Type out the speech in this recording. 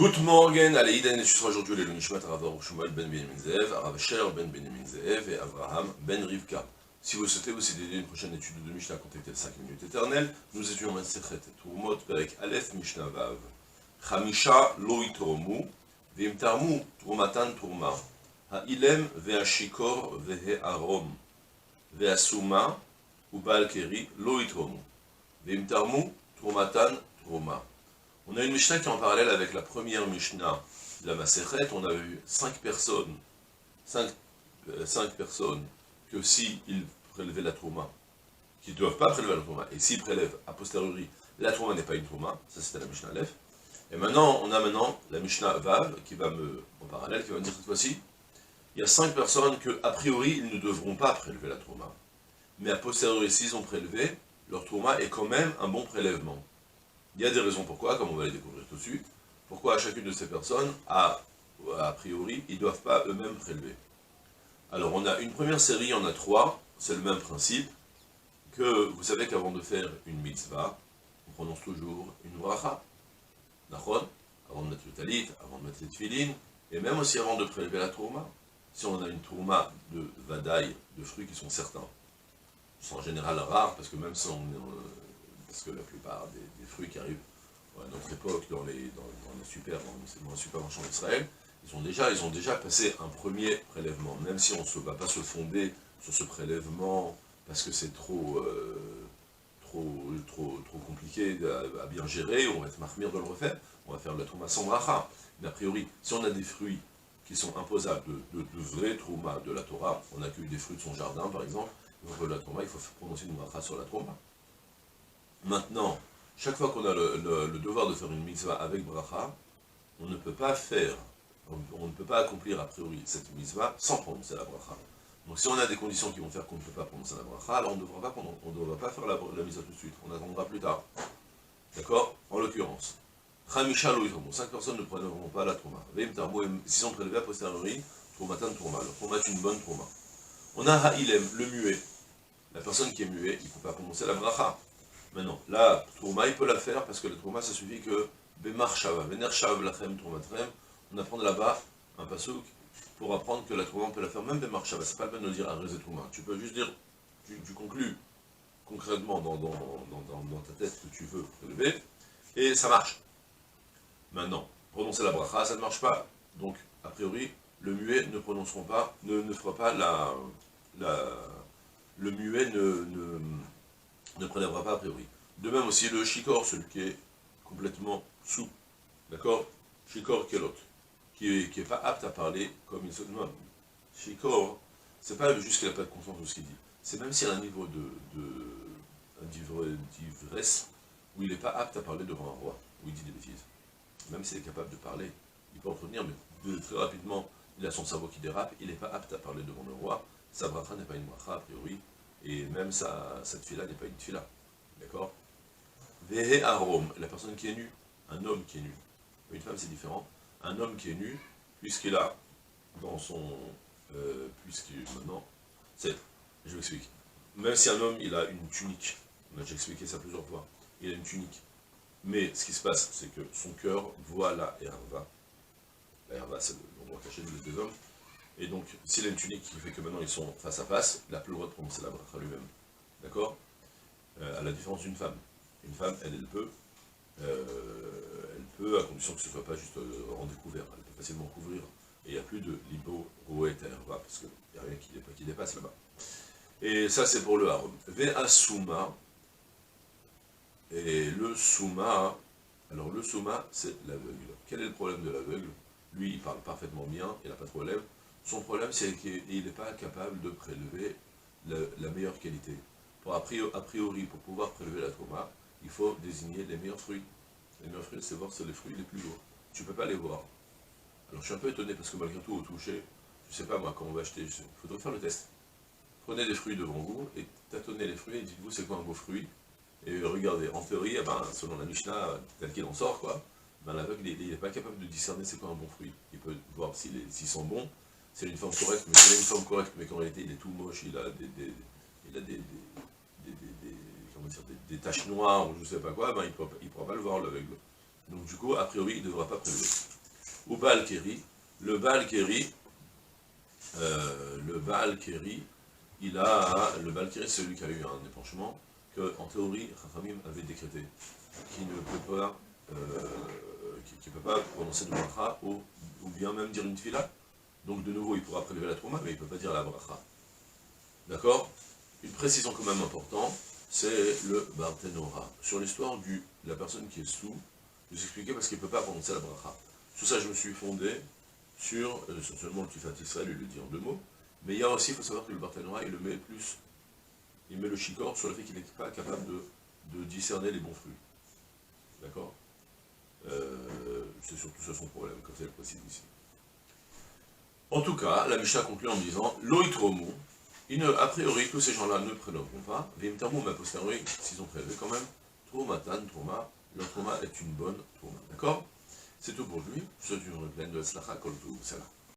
Guten Morgen, alle Iden, et ce aujourd'hui le Nishmat Rav Shmuel ben Benjamin Zev, Rav Sher ben Benjamin Zev et Avraham ben Rivka. Si vous souhaitez vous aider une prochaine étude de Mishnah, contactez 5 minutes éternelles. Nous étudions Masechet Turumot avec Aleph Mishnah Vav. Chamisha lo yitromu, ve'im tarmu trumatan turma. Ha'ilem ve'ashikor ve'arom, ve'asuma ubal keri lo yitromu. Ve'im tarmu trumatan turma. On a une Mishnah qui est en parallèle avec la première Mishnah de la Masechet. On a eu 5 personnes que s'ils prélevaient la Trouma, qui ne doivent pas prélever la Trouma, et s'ils prélèvent a posteriori, la Trouma n'est pas une Trouma, ça c'était la Mishnah Aleph. Et maintenant, on a la Mishnah Vav, qui va en parallèle, qui va me dire cette fois-ci, il y a 5 personnes que, a priori, ils ne devront pas prélever la Trouma. Mais a posteriori, s'ils ont prélevé, leur Trouma est quand même un bon prélèvement. Il y a des raisons pourquoi, comme on va les découvrir tout de suite. Pourquoi à chacune de ces personnes, a priori, ils ne doivent pas eux-mêmes prélever. Alors on a une première série, il y en a 3, c'est le même principe, que vous savez qu'avant de faire une mitzvah, on prononce toujours une bracha. Nachon, avant de mettre le talit, avant de mettre les tefilin, et même aussi avant de prélever la trouma. Si on a une trouma de vadaï, de fruits qui sont certains, c'est en général rare, parce que même si parce que la plupart des fruits qui arrivent à notre époque dans les supermarchés d'Israël, ils ont déjà passé un premier prélèvement, même si on ne va pas se fonder sur ce prélèvement parce que c'est trop compliqué à bien gérer, on va être mahmir de le refaire, on va faire de la trouma sans bracha. Mais a priori, si on a des fruits qui sont imposables, de vrais trouma de la Torah, on accueille des fruits de son jardin par exemple, donc la trouma, il faut prononcer une bracha sur la trouma. Maintenant, chaque fois qu'on a le devoir de faire une mitzvah avec bracha, on ne peut pas accomplir a priori cette mitzvah sans prononcer la bracha. Donc si on a des conditions qui vont faire qu'on ne peut pas prononcer la bracha, alors on ne devra pas faire la mitzvah tout de suite, on attendra plus tard. D'accord? En l'occurrence, Chamisha lo yitromu, 5 personnes ne prélèveront pas la trouma. Ve'im tarmu, s'ils ont prélevé a posteriori, troumatan trouma. Le trouma est une bonne trouma. On a ha'ilem, le muet. La personne qui est muet, il ne peut pas prononcer la bracha. Maintenant, la trouma, il peut la faire parce que la trouma, ça suffit que Bemar Shava, Vener Shav Lachem Troumatrem, on apprend là-bas un pasouk pour apprendre que la trouma, on peut la faire même Bemar Shava. C'est pas le peine de dire Arrêtez trouma. Tu peux juste dire, tu conclus concrètement dans ta tête que tu veux prélever, et ça marche. Maintenant, prononcer la bracha, ça ne marche pas. Donc, a priori, le muet ne prononceront pas, ne fera pas le muet ne prélèvera pas a priori. De même aussi le shikor, celui qui est complètement sous, d'accord? Shikor kelot, qui est pas apte à parler comme il se nomme. Shikor, c'est pas juste qu'il n'a pas de conscience de ce qu'il dit, c'est même s'il a un niveau d'ivresse où il n'est pas apte à parler devant un roi, où il dit des bêtises. Même s'il est capable de parler, il peut entretenir, mais très rapidement, il a son cerveau qui dérape, il n'est pas apte à parler devant le roi, sa bracha n'est pas une bracha a priori, et même cette fila n'est pas une fila. D'accord? Vehe arom, la personne qui est nue, un homme qui est nu. Une femme c'est différent. Un homme qui est nu, puisqu'il a dans son. Maintenant. Je m'explique. Même si un homme il a une tunique, on a déjà expliqué ça plusieurs fois, il a une tunique. Mais ce qui se passe, c'est que son cœur voit la herva. La herva, c'est l'endroit caché des deux hommes. Et donc, s'il a une tunique qui fait que maintenant ils sont face à face, il n'a plus le droit de prononcer la bracha lui-même. D'accord? À la différence d'une femme. Une femme, elle peut, à condition que ce ne soit pas juste en découvert, elle peut facilement couvrir. Et il n'y a plus de libo, roé, terva, parce qu'il n'y a rien qui dépasse là-bas. Et ça, c'est pour le harom. Ve'a souma, et le souma, alors le souma, c'est l'aveugle. Quel est le problème de l'aveugle? Lui, il parle parfaitement bien, il n'a pas de problème. Son problème, c'est qu'il n'est pas capable de prélever la meilleure qualité. A priori, pour pouvoir prélever la trouma, il faut désigner les meilleurs fruits. Les meilleurs fruits, c'est les fruits les plus lourds. Tu ne peux pas les voir. Alors je suis un peu étonné parce que malgré tout, au toucher, je ne sais pas moi, quand on va acheter, il faudrait faire le test. Prenez des fruits devant vous et tâtonnez les fruits et dites-vous c'est quoi un beau fruit. Et regardez, en théorie, selon la Mishnah, tel qu'il en sort, l'aveugle, il n'est pas capable de discerner c'est quoi un bon fruit. Il peut voir s'ils sont bons, c'est une forme correcte, mais s'il a une forme correcte, mais qu'en réalité il est tout moche, il a des taches noires ou je sais pas quoi, il ne pourra pas le voir l'aveugle. Donc du coup, a priori, il ne devra pas prélever. Ou Baal Keri, le Baal Keri, le Baal Keri, c'est celui qui a eu un épanchement, que, en théorie, Chachamim avait décrété, qui ne peut pas, qui peut pas prononcer de bracha, ou bien même dire une tefila. Donc de nouveau, il pourra prélever la trouma, mais il ne peut pas dire la bracha. D'accord? Une précision quand même importante, c'est le Barthénora. Sur l'histoire de la personne qui est sous, je vous expliquer parce qu'il ne peut pas prononcer la bracha. Sur ça, je me suis fondé sur, seulement le Tifat Israël, il le dit en 2 mots, mais il y a aussi, il faut savoir que le Barthénora, il met le shikor sur le fait qu'il n'est pas capable de discerner les bons fruits. D'accord? C'est surtout ça son problème, comme ça il le précise ici. En tout cas, la Mishnah conclut en disant Loïtromu, a priori, tous ces gens-là ne prélèveront pas, Vimtermum a posteriori, s'ils ont prélevé quand même, Troumatan, Trouma, leur Trouma est une bonne Trouma. D'accord? C'est tout pour lui, je vous souhaite une pleine de Slacha Koltou, Salah.